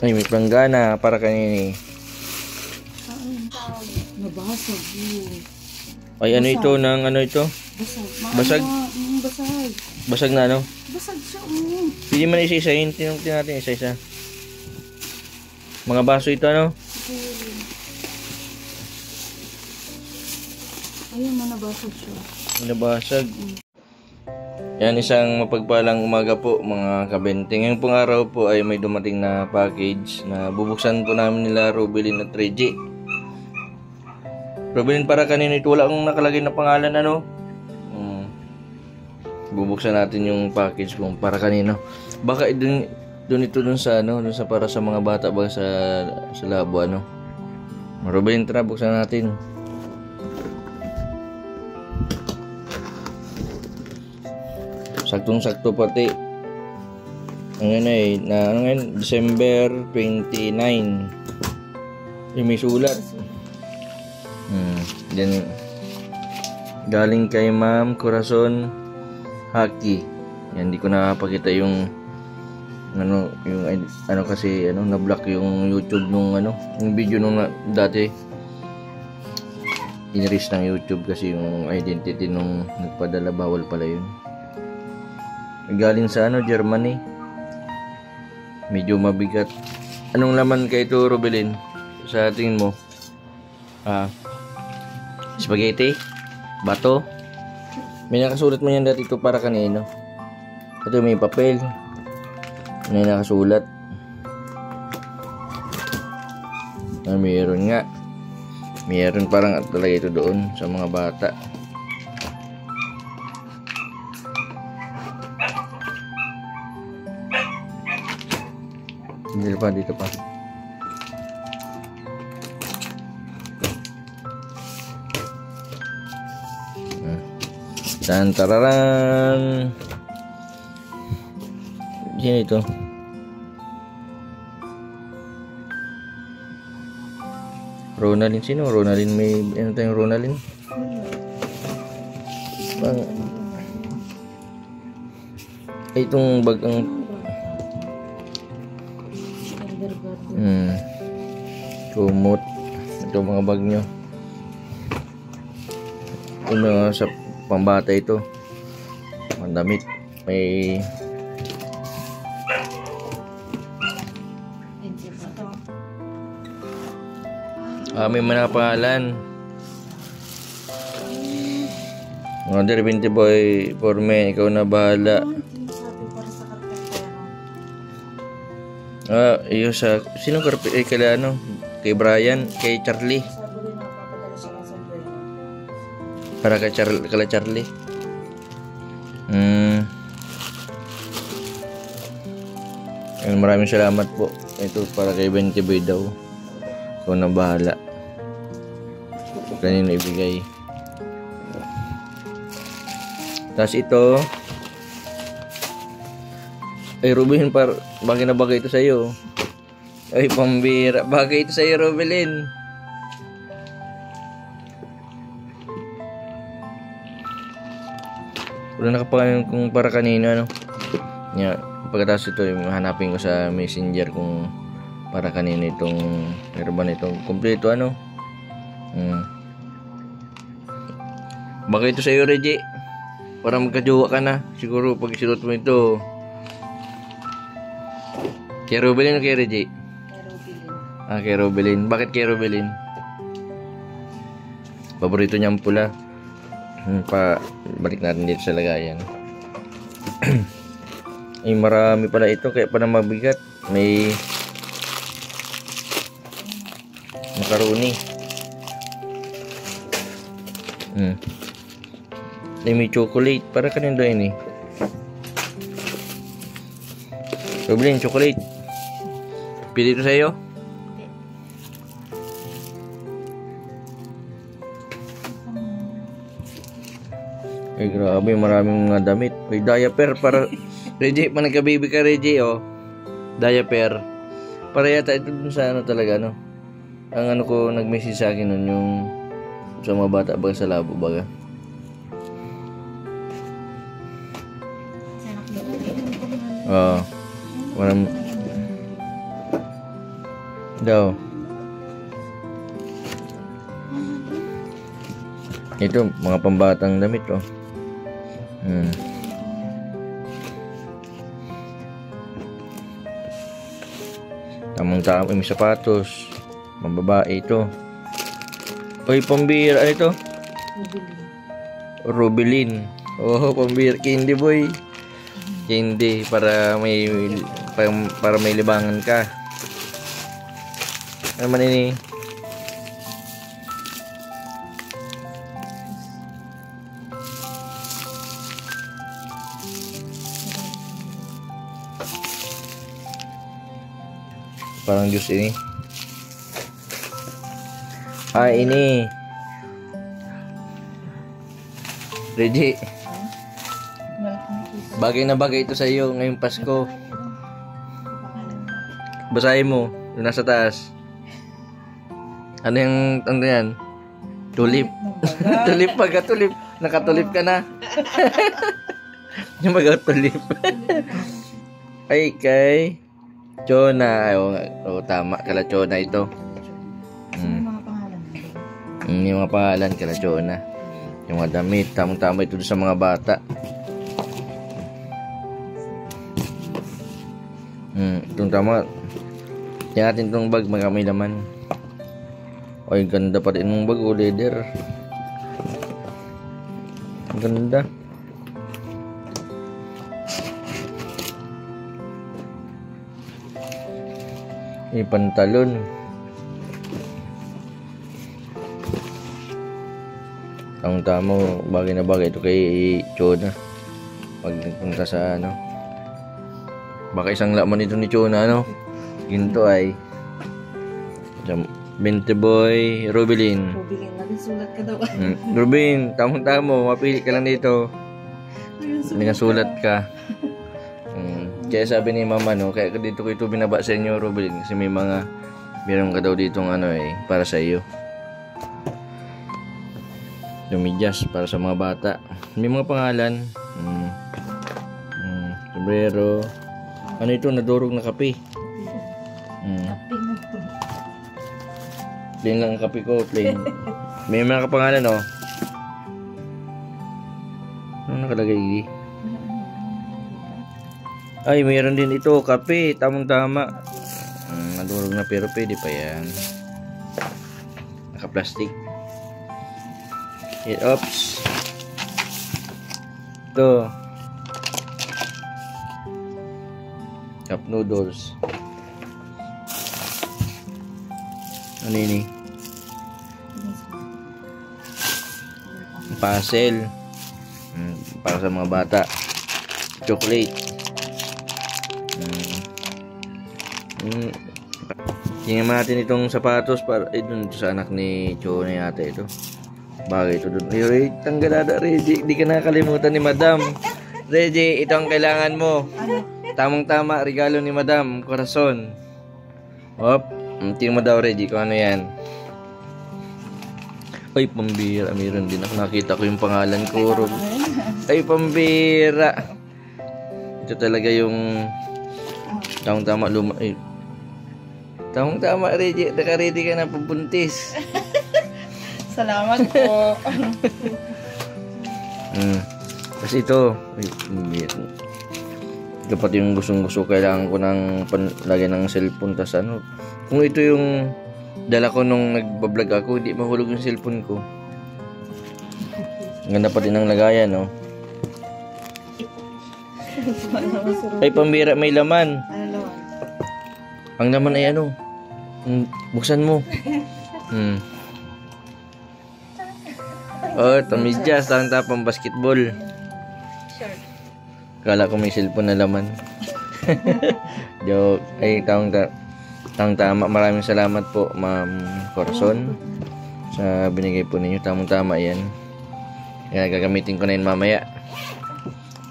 Ay, may planggana para kanini. Nabasag yun. Ay, ano ito? Nang ano ito? Basag. Basag? Basag. Basag na ano? Basag siya. Pili man isa-isahin. Tinungtin natin isa-isa. Mga baso ito ano? Ayun na, nabasag siya. Nabasag. Yan, isang mapagpalang umaga po mga kabente. Ngayong pong araw po ay may dumating na package na bubuksan po namin nila Rubilin at Reggie. Rubilin, para kanino ito? Wala akong nakalagay na pangalan ano? Bubuksan natin yung package kung para kanino. Baka dun ito dun sa ano, dun sa para sa mga bata ba sa labo ano. Rubilin, tara buksan natin. Saktong-sakto pati. Ano eh, na ano ngayon, December 29. May sulat. Then galing kay Ma'am Corazon Haki. Yan, hindi ko nakapakita yung ano kasi ano na-block yung YouTube nung ano, yung video nung dati. Inris ng YouTube kasi yung identity nung nagpadala, bawal pala yun. Galing sa ano, Germany. Medyo mabigat. Anong laman kay ito, Rubilin? Sa tingin mo? Spaghetti? Bato? May nakasulat mo yan dati ito para kanino? Ito may papel. May nakasulat. Mayroon nga. Mayroon parang talaga ito doon sa mga bata. Dito pa. Dan tararan. Sini ito. Ronaldin, sino? Ronaldin, may ano tayong Ronaldin? Itong bag ang kumot. Ito mga bag nyo. Ano sa pambata ito. Mandamit. May may mga pangalan. Order 20 boy for me. Ikaw na bahala. Iyo sa sino karpe kay ano? Kay Brian, kay Charlie. Para kay Charlie. Maraming salamat po. Ito para kay 20 boy daw. Ikaw na bahala. Kanino ibigay. Tapos ito ay Rubilin, bagay na bagay ito sa'yo. Ay pambira, bagay ito sa'yo Rubilin. Wala nakapangalan kung para kanino ano. Yeah, pagkatapos ito hanapin ko sa Messenger kung para kanino itong meron itong kompleto ano. Bagay ito sa'yo Reggie. Para magkajowa ka na. Siguro pag isulot mo ito. Kay Rubilin o kay Reggie? Kay Rubilin. Kay Rubilin. Bakit kay Rubilin? Paborito niya ang pula. Balik natin dito sa lagayan. Ay marami pala ito kaya pala mabigat. May macaroni. May chocolate. Para kanino yun eh. Rubilin, chocolate. Pili ito sa'yo? Ay grabe, maraming mga damit. May diaper para Reggie, pa nagka-baby ka Reggie oh. Diaper. Para yata ito dun sa ano talaga no. Ang ano ko nag-message sa akin nun yung sa mga bata baga sa labo baga. Daw. Ito, mga pambatang damit, oh. Tamang-tama, may sapatos. Mambabae ito. Uy, pambira. Ano ito? Rubelin. Oh, pambira. Candy boy. Candy para may libangan ka. Ano man ini? Parang juice ini. Ah, ini. Reggie. Bagay na bagay ito sa iyo ngayong Pasko. Basahin mo. Yung nasa taas. Ano yan? Tulip. Tulip pagka tulip. Nakatulip ka na. Yung mag-tulip. Ay, kay Chona. Oo, tama. Kala Chona ito. Yung mga pangalan. Yung mga pangalan, kala Chona. Yung mga damit. Tamang-tama ito sa mga bata. Itong tama. Yan natin itong bag. May laman. Ay, ganda pa rin ng bag. O, leather. Ganda. May pantalon. Ang tamo, bagay na bagay ito kay Chona. Pag nagpunta sa ano. Baka isang laman ito ni Chona, ano? Ginto ay 20 boy, Rubelin. Rubelin, nagsulat ka daw. Rubin, tamang-tamo, mapili ka lang dito. May nasulat ka. Kaya sabi ni mama, no, kaya dito ko ito binaba sa inyo, Rubelin, kasi meron ka daw ditong ano para sa iyo. Lumidyas para sa mga bata. May mga pangalan. Sombrero. Ano ito? Nadurog na kape. Plain lang ang kape ko. Plain. May mga kapangalan, oh. Ano nakalagay? Ay, mayroon din ito. Kape. Tamang-tama. Nadurog na pero pwede pa yan. Naka-plastic. Oops. Ito. Cup noodles. Ano ini? Puzzle. Para sa mga bata. Chocolate. Tingnan natin itong sapatos para dun sa anak ni Chona yata ito. Bagay ito dun. Ay, tanggalada, Reggie. Di ka nakalimutan ni Madam. Reggie, ito ang kailangan mo. Tamang-tama, regalo ni Madam. Corazon. Hop. Tingnan mo daw, Reggie, kung ano yan. Ay, pambira. Meron din ako. Nakita ko yung pangalan ko. Ay, pambira. Ito talaga yung tamang-tama ay. Tamang-tama, Reggie. Naka-ready ka na pabuntis. Salamat po. Kasi ito. Ay, pambira. Dapat yung gustong-gusto, kailangan ko ng lagyan ng cellphone. Tas ano, kung ito yung dala ko nung nagbablog ako, hindi mahulog yung cellphone ko. Ganda pa din ang lagayan, no? Ay, pambira, may laman. Ano? Ang laman ay ano? Buksan mo. Oh, tamidyas, tapang basketball. Kala ko may cellphone na laman. Joke. Ay, tama. Maraming salamat po, Ma'am Corazon, sa binigay po ninyo. Tamang-tama yan. Kaya gagamitin ko na yun mamaya.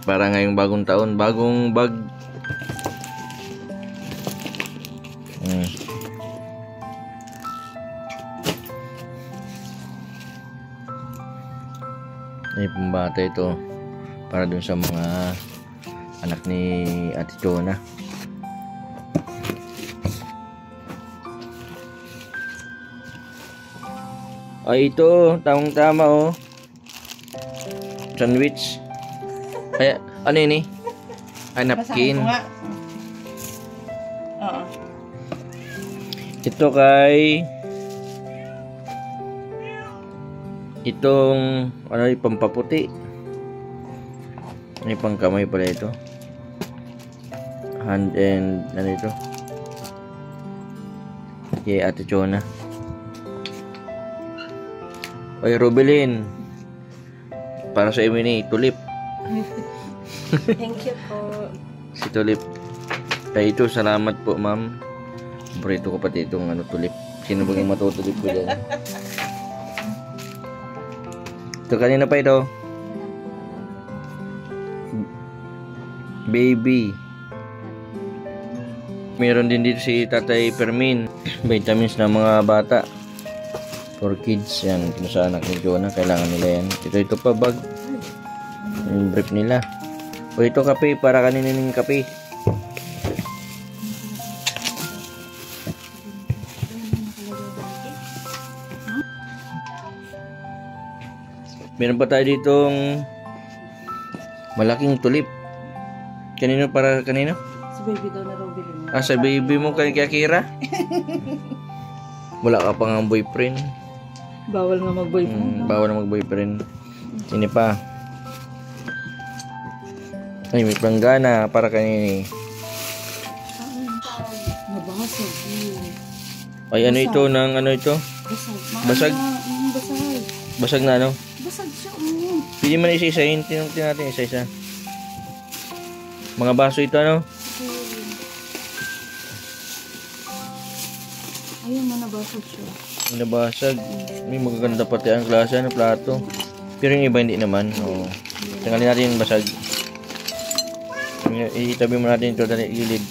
Para ngayong bagong taon, bagong bag. Ay, pambata ito. Para dun sa mga anak ni Ate Chona. Ay, ito. Tamang-tama, oh. Sandwich. Ay, ano yun eh? Basahin Napkin. ko nga. Oo. Ito kay... Itong... Ano yung pampaputi? May pangkamay pala ito. Hand and... Ano ito? Kay Ate Chona. Oy, Rubilin. Para sa ni Tulip. Thank you po. Si Tulip. Kaya ito, salamat po, ma'am. Paborito ko pati itong tulip. Sino bang yung matutulip ko dyan? Ito, kanina pa ito. Baby. Meron din dito si Tatay Fermin. Vitamins ng mga bata. For kids, yan. Kung sa anak ni Jonah, kailangan nila yan. Ito pa bag. Yung brief nila. O ito kape, para kaninin kape. Meron pa tayo ditong malaking tulip. Kanino para kanino? Si baby daw na Robin. Ah, sa baby mo kay Kira? Wala ka pa nga boyfriend. Bawal nga mag-boyfriend. Bawal na mag-boyfriend. Sini pa. Ay, may planggana para kanini. Nabasag. Ay, ano ito? Ano ito? Basag. Basag? Basag. Basag na ano? Basag siya. Pwede man isa-isahin. Tinuntin natin isa-isa. Mga baso ito ano? Ayun na nabasag siya. Nabasag. May magaganda pati ang klase ng plato. Pero yung iba hindi naman. Oo. Tanggalin natin yung basag. Itabi mo natin ito sa gilid.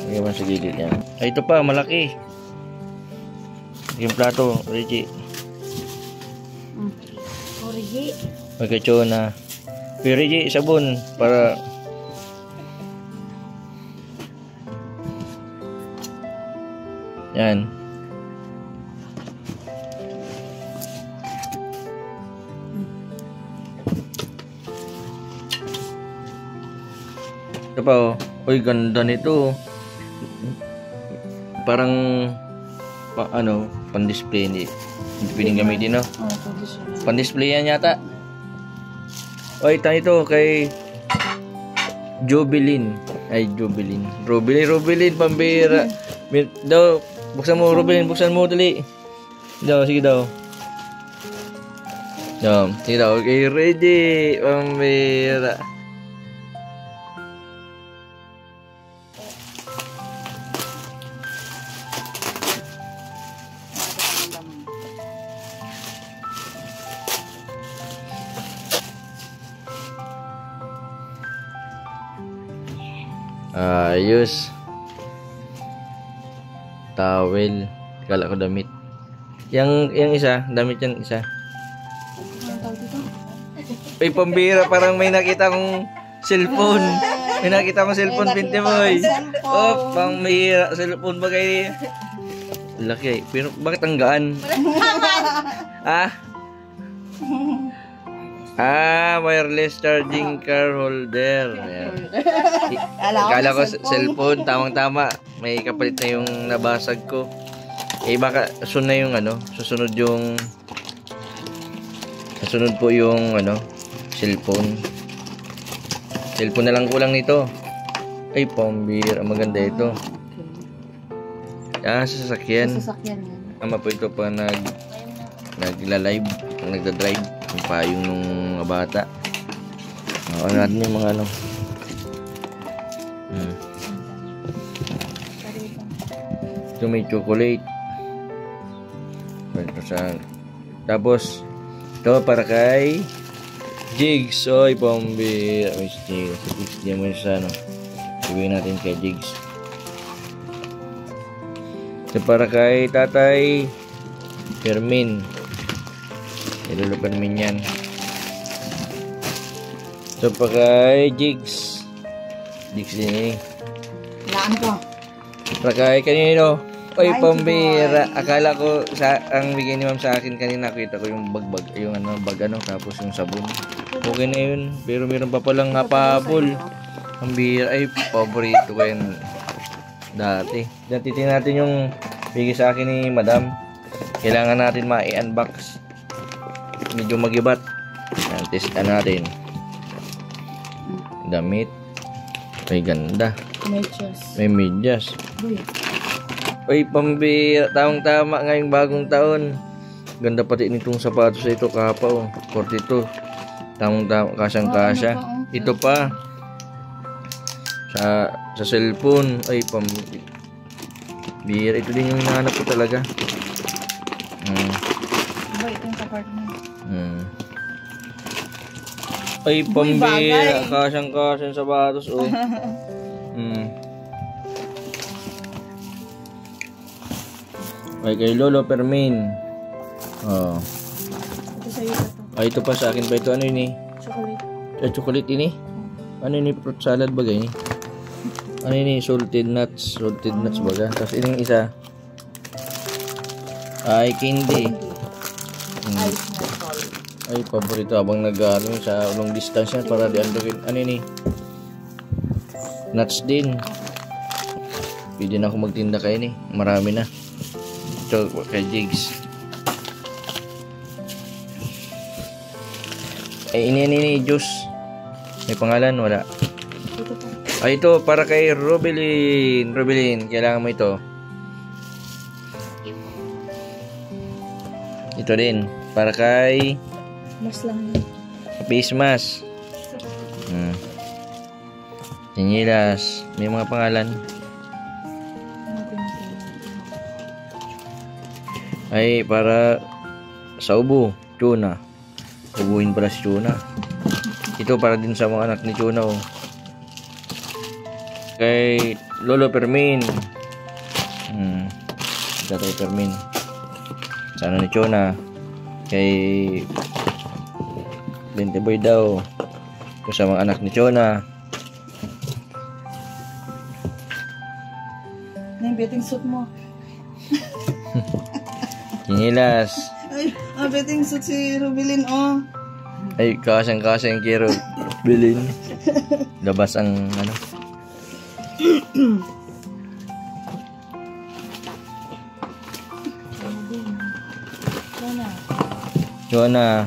Lagyan mo sa gilid yan. Ay, ito pa, malaki. Yung plato, Reggie. Oh, Reggie. Magkachona. Pero Reggie, sabon. Para... Yan. Ito pa, oh. Uy, ganda nito. Parang pan-display, hindi pwedeng gamitin, no? Oh, traditional. Pan-display yan yata. Uy, tayo ito kay Jobilin. Ay, Jobilin. Robilin, pambira. Daw, buksan mo, Robilin, buksan mo, dali. Daw, sige daw. Daw, sige daw. Okay, ready, pambira. Ayos. Towel. Kala ko damit. Yang isa, damit yan isa. Ang tawag dito? Ay, pambira, parang may nakita kong cellphone. May nakita kong cellphone, Pinti Boy. Oh, pambira. Cellphone ba kayo? Laki. Pero bakit ang gaan? Ah? Wireless charging car holder. Ayan. Kala ko cellphone, tamang-tama. May kapalit na yung nabasag ko. Eh baka sunod yung susunod yung po yung cellphone. Cellphone na lang kulang nito. Ay, pambira, maganda ito. Sasakyan. Sasakyan yan. Ama po ito pa nagla-live, nagda-drive. Yung payong nung mga bata. Ano natin yung mga Ito may chocolate. Tapos ito para kay Jigs. Oy, pambira. May Jigs. Diyan mo sa Ibuhin natin kay Jigs. Ito para kay Tatay Fermin. Ilulupan min yan. Ito pa kay Jigs. Jigs din eh. Laan ko. Ito pa kay kanino? Oy, pambira. Akala ko ang bigay ni ma'am sa akin kanina, kita ko yung bagbag, yung bag tapos yung sabon. Okay na yun. Pero meron pa palang hapapol. Ang bira. Ay, paborito ko yan dati. Diyan titingnan natin yung bigay sa akin ni madam. Kailangan natin ma-unbox. Medyo magibat. Test natin. Damit. Ay, ganda. Medyas. May medyas. Uy. Ay, pambira. Tamang-tama ngayong bagong taon. Ganda pati nitong sapatos sa ito. Kapaw. 42. Tamang-tama. Kasyang-kasya. Ito pa. Sa cellphone. Ay, pambira. Ito din yung hinahanap ko talaga. Ba, ito yung apartment. Ay, pambira. Kasyang-kasyang sapatos. Oh. Ay, kay Lolo Fermin. Oh. Ito sa'yo pa to. Ay, ito pa sa akin pa ito. Ano yun eh? Chocolate. Chocolate ini? Ano yun eh? Fruit salad bagay ni? Ano yun eh? Salted nuts. Salted nuts baga. Tapos ining isa. Ay, candy. Ice metal. Ay, paborito habang nag-ano sa long distance yan para di andokin. Ano yun eh? Nuts din. Pwede na ako magtinda kayo ni. Marami na. Ito kay Jigs. Ay, ini juice. May pangalan? Wala. Ito pa. Ay, ito para kay Robelin. Robelin, kailangan mo ito. Ito din. Para kay Mas lang. face mask. Sinilas. May mga pangalan. Ay, para sa ubo. Tuna. Ubuhin pala si Tuna. Ito para din sa mga anak ni Tuna. Oh. Kay Lolo Fermin. Tatay Fermin. Sa ano ni Tuna. Kay Bente Boy daw. Ito sa mga anak ni Tuna. Na yung betting suit mo. Kinilas. Ay, betting suit si Rubilin, oh. Ay, kasang-kasang kiro. Bilin. Labas ang ano. Chona.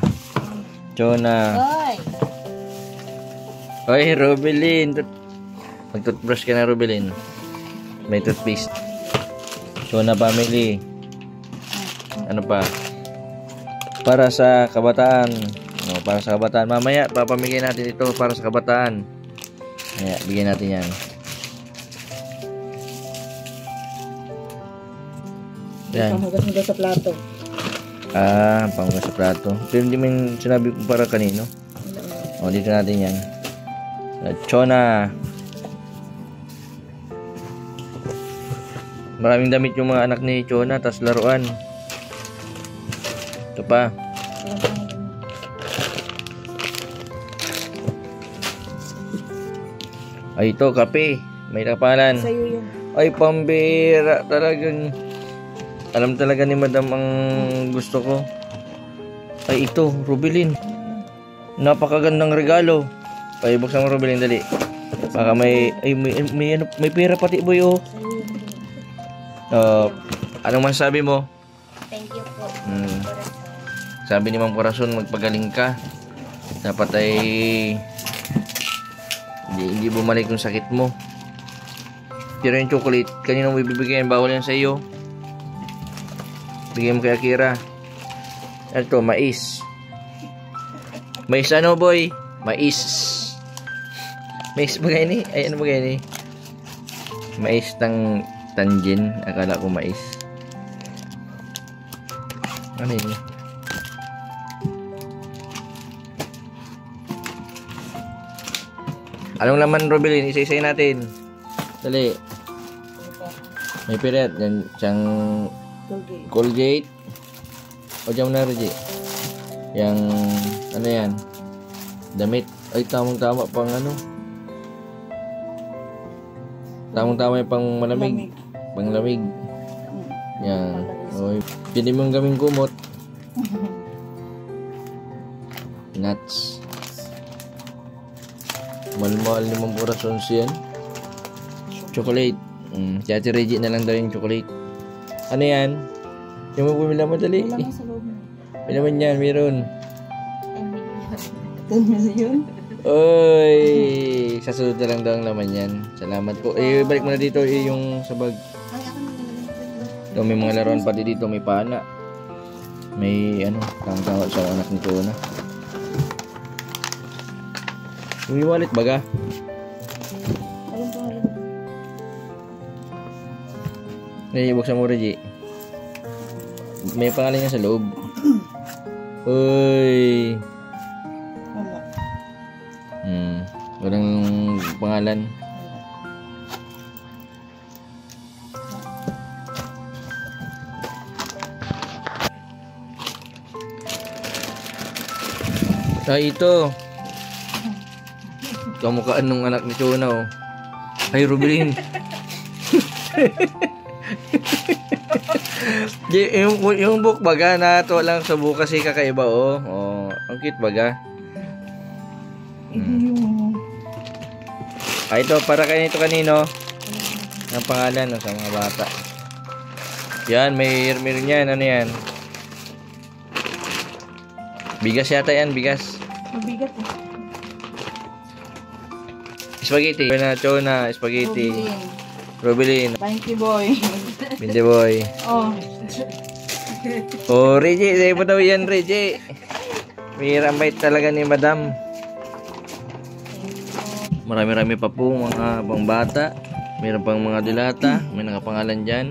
Ay! Oy, Rubilin. Mag-toothbrush ka na, Rubilin. May toothpaste. Chona family. Ano pa? Para sa kabataan. No, para sa kabataan. Mamaya, papamigay natin ito para sa kabataan. Kaya, bigyan natin yan. Yan. Panghugas mo daw sa plato. Panghugas sa plato. Pero hindi man sinabi ko para kanino. O, dito natin yan. Chona. Maraming damit yung mga anak ni Chona, tas laruan. Ito pa. Ay, ito, kape. May kapalan. Sa'yo yun. Ay, pambira. Talagang, alam talaga ni madam ang gusto ko. Ay, ito, Rubilin. Napakagandang regalo. Ay, buksan mo, Rubilin, dali. Baka may pera pati, boy, oh. Anong masasabi mo? Thank you po. Sabi ni Ma'am Corazon, magpagaling ka. Dapat ay hindi bumalik yung sakit mo. Pero yung chocolate, kanina mo ibibigay yan? Bawal yan sa iyo. Bigyan mo kay Akira. Ito, mais. Mais ano, boy? Mais. Mais bagay ni? Ay, ano bagay ni? Mais tangen. Akala ko mais. Ano yun? Anong laman, Robelin? Isa-isay natin. Dali. May piret. Yan, siyang Colgate. O dyan na, Reggie. Yang, ano yan? Damit. Ay, tamang-tama pang ano. Tamang-tama yung pang malamig. Pang lamig. Yan. O, pwede mong gawing kumot. Nuts. Mahal-mahal 5 orasons yan. Chocolate. Si Ate Reggie na lang daw yung chocolate. Ano yan? Yung mo pumila madali. Wala mo sa loob mo. May naman yan, meron. 10 million? Oy! Sa sunod na lang daw ang laman yan. Salamat po. Balik mo na dito yung sa bag. Ay, ako na. May mga laruan pati dito. May pana. May tangkang sa anak nito na. Yung wallet baga. Ayun po, ayun. Buksan mo, Reggie. May pangalan niya sa loob. Uy. Wala. Walang pangalan. Ito. Kamukhaan nung anak ni Chona, oh. Ay, Rubilin. yung book baga na to lang sa book kasi kakaiba, oh. Oh, ang cute baga. Ito para kanito kanino. Ang pangalan sa mga bata. Yan, meron yan. Ano yan? Bigas yata yan, bigas. Mabigat eh. Spaghetti. Chona, spaghetti. Rubilin. Pinky boy. Pinky boy. Oh. Oh, Reggie. Sa'yo pa daw yan, Reggie. May rambay talaga ni Madam. Marami-rami pa po mga pangbata. Mayroon pang mga dilata. May nakapangalan dyan.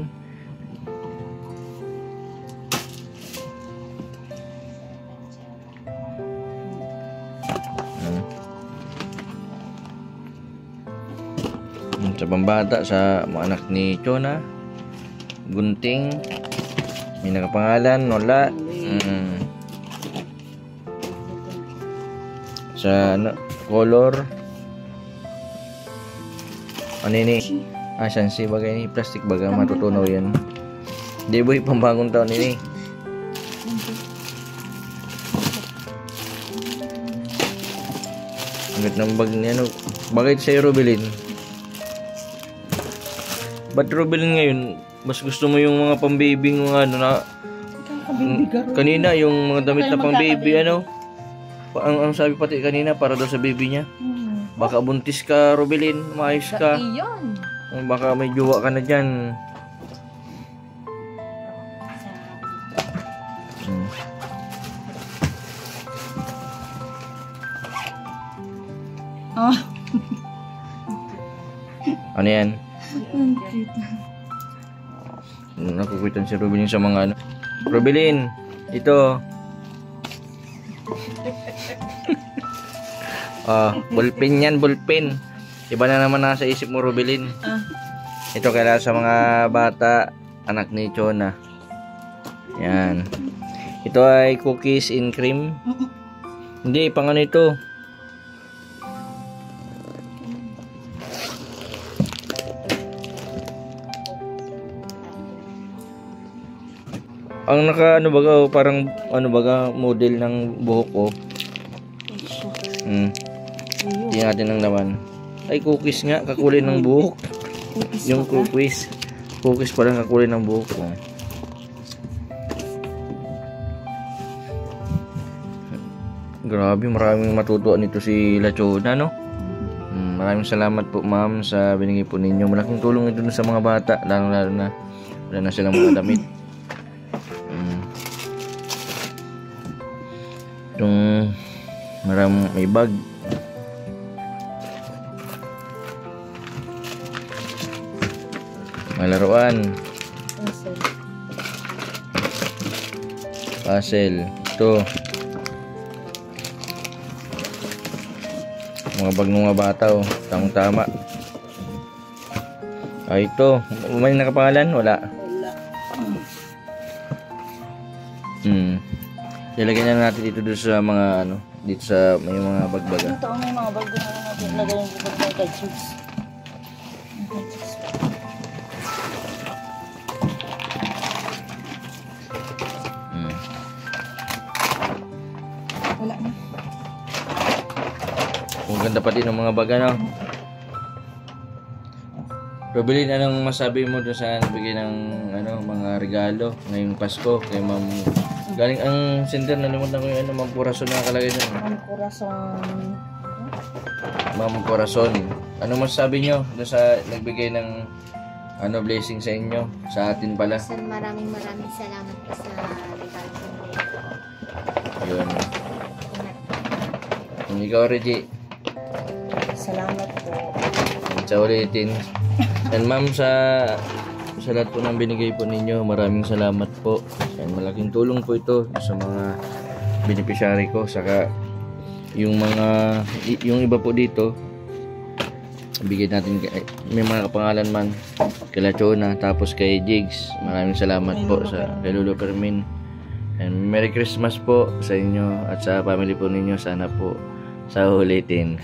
Sa pambata, sa mga anak ni Chona. Gunting. May nakapangalan. Wala. Sa color. Ano ini? Shansi bagay ni plastic baga matutunaw yan. Di boy pambagong taon ini. Ang ng bag niya bagay sa Rubilin. Ba't Rubilin ngayon? Mas gusto mo yung mga pambibing mga na kanina yung mga damit na pang-baby ang sabi pati kanina para daw sa baby niya. Baka buntis ka, Rubilin. Maayos ka. Iyon. Baka may jowa ka na dyan. Oh. Ano yan? Nakukwitan si Rubilin sa mga Rubilin, ito. Ballpen yan, ballpen. Iba na naman nasa isip mo, Rubilin. Ito kaya sa mga bata, anak ni Chona. Yan. Ito ay cookies in cream. Hindi, pang ano ito. Ang naka baga, parang baga model ng buhok ko. Tingnan natin ang laman. Ay, cookies nga, kakulay ng buhok. Yung cookies. Cookies pa lang kakulay ng buhok ko. Grabe, maraming matutuan nito si La Chona, no? Maraming salamat po, ma'am, sa binigay po ninyo. Malaking tulong ito sa mga bata, lalo na wala na silang mga damit. Itong maraming may bag. Malaruan. Puzzle. Ito. Mga bag ng mga bata, oh. Tamang-tama. Ito. May nakapangalan? Wala. Ilagay na natin dito sa mga dito sa may mga bag-baga. Ito may mga bag na natin lagay yung bag ng kajuts. Ganda pati ng mga bag, ano? Robilin, anong masabi mo doon sa nagbigay ng ano, mga regalo ngayong Pasko kay Ma'am? Galing ang sender, nalimutan ko yung ano, Ma'am Corazon na nakalagay doon. Ang corazon. Ma'am Corazon, ano masasabi nyo doon sa nagbigay ng ano, blessing sa inyo, sa atin pala? So, maraming salamat po sa regalo ko. Yun. Ingat. Ikaw, Reggie, Salamat po. sa ulitin. And ma'am, sa lahat po ng binigay po ninyo, maraming salamat po. And malaking tulong po ito sa mga beneficiary ko. Saka yung iba po dito, bigyan natin, may mga kapangalan man, kay Lachona, tapos kay Jigs. Maraming salamat po kay Lolo Fermin. And Merry Christmas po sa inyo at sa family po ninyo. Sana po sa ulitin.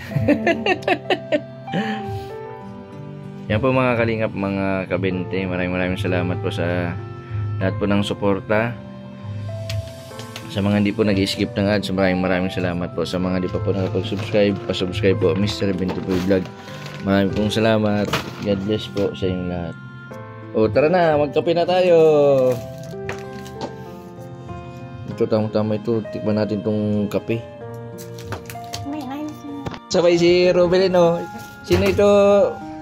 Yan po mga kalingap, mga kabente. Maraming salamat po sa lahat po ng suporta. Sa mga hindi po nag-skip ng ads, maraming salamat po. Sa mga hindi pa po nakapag-subscribe, pa-subscribe po Mr. Bintupoy Vlog. Maraming pong salamat. God bless po sa inyong lahat. O tara na, magkape na tayo. Ito, tama ito. Tikman natin tong kape. May ayos mo. Sabay si Robelin, oh. Sino ito,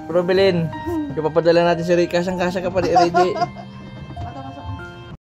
Robelin? Ipapadala natin si Rick. Kasang-kasa ka pa rin, Reggie.